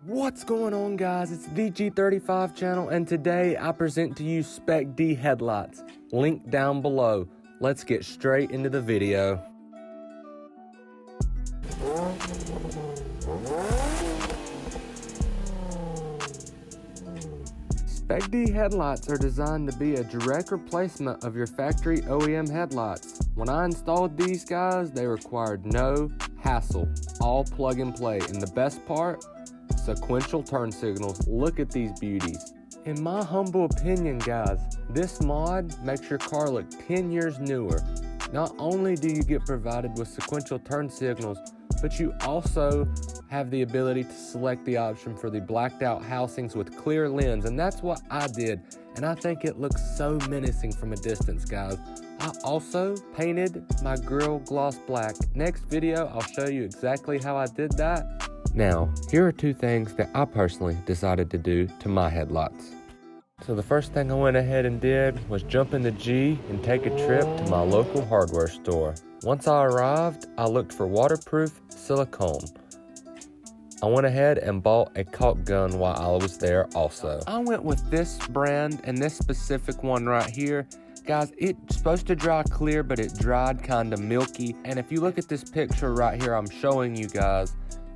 What's going on, guys? It's the G35 channel, and today I present to you Spec D headlights. Link down below. Let's get straight into the video. Spec D headlights are designed to be a direct replacement of your factory OEM headlights. When I installed these guys, they required no hassle, all plug and play. And the best part, sequential turn signals. Look at these beauties. In my humble opinion, guys, this mod makes your car look 10 years newer. Not only do you get provided with sequential turn signals, but you also have the ability to select the option for the blacked out housings with clear lens, and that's what I did, and I think it looks so menacing from a distance, guys. I also painted my grille gloss black. Next video, I'll show you exactly how I did that. Now, here are two things that I personally decided to do to my headlights. So the first thing I went ahead and did was jump in the G and take a trip to my local hardware store. Once I arrived, I looked for waterproof silicone. I went ahead and bought a caulk gun while I was there also. I went with this brand and this specific one right here. Guys, it's supposed to dry clear, but it dried kind of milky. And if you look at this picture right here I'm showing you guys,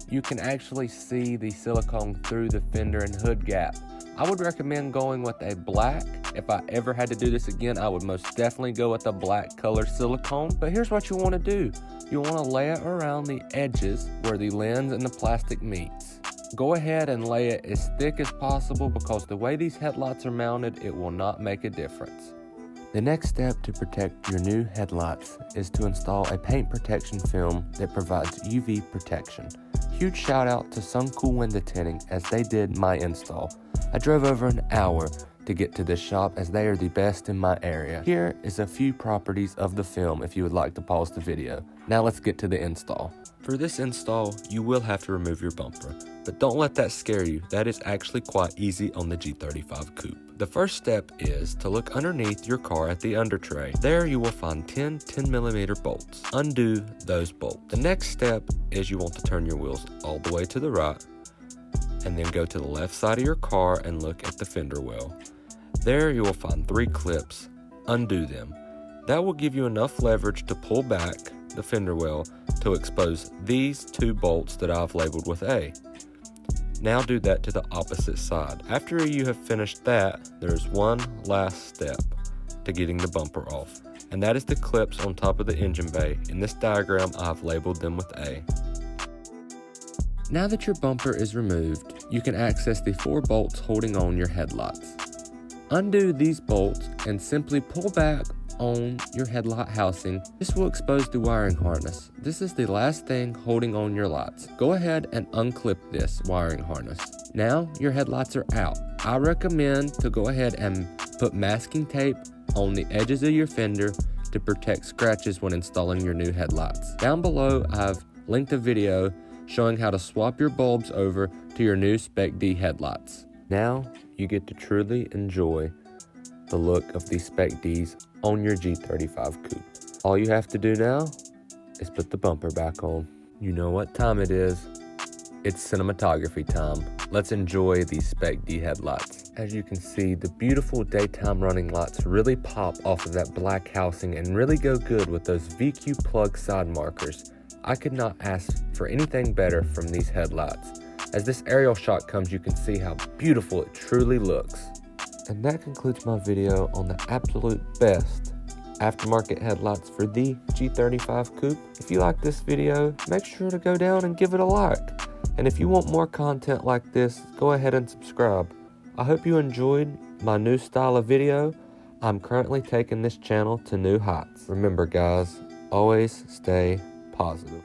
you can actually see the silicone through the fender and hood gap. I would recommend going with a black. If I ever had to do this again, I would most definitely go with a black color silicone. But here's what you want to do. You want to lay it around the edges where the lens and the plastic meets. Go ahead and lay it as thick as possible, because the way these headlights are mounted, it will not make a difference. The next step to protect your new headlights is to install a paint protection film that provides UV protection. Huge shout out to Sun Cool Window Tinting, as they did my install. I drove over an hour to get to this shop, as they are the best in my area. Here is a few properties of the film if you would like to pause the video. Now let's get to the install. For this install, you will have to remove your bumper, but don't let that scare you. That is actually quite easy on the G35 Coupe. The first step is to look underneath your car at the under tray. There you will find 10 10mm bolts. Undo those bolts. The next step is you want to turn your wheels all the way to the right, and then go to the left side of your car and look at the fender well. There you will find 3 clips. Undo them. That will give you enough leverage to pull back the fender well to expose these 2 bolts that I've labeled with A. Now do that to the opposite side. After you have finished that, there's one last step to getting the bumper off, and that is the clips on top of the engine bay. In this diagram, I've labeled them with A. Now that your bumper is removed, you can access the 4 bolts holding on your headlights. Undo these bolts and simply pull back on your headlight housing. This will expose the wiring harness. This is the last thing holding on your lights. Go ahead and unclip this wiring harness. Now your headlights are out. I recommend to go ahead and put masking tape on the edges of your fender to protect scratches when installing your new headlights. Down below, I've linked a video showing how to swap your bulbs over to your new Spec D headlights. Now you get to truly enjoy the look of these Spec Ds on your G35 Coupe. All you have to do now is put the bumper back on. You know what time it is. It's cinematography time. Let's enjoy these Spec D headlights. As you can see, the beautiful daytime running lights really pop off of that black housing and really go good with those VQ plug side markers. I could not ask for anything better from these headlights. As this aerial shot comes, you can see how beautiful it truly looks. And that concludes my video on the absolute best aftermarket headlights for the G35 Coupe. If you like this video, make sure to go down and give it a like. And if you want more content like this, go ahead and subscribe. I hope you enjoyed my new style of video. I'm currently taking this channel to new heights. Remember, guys, always stay positive.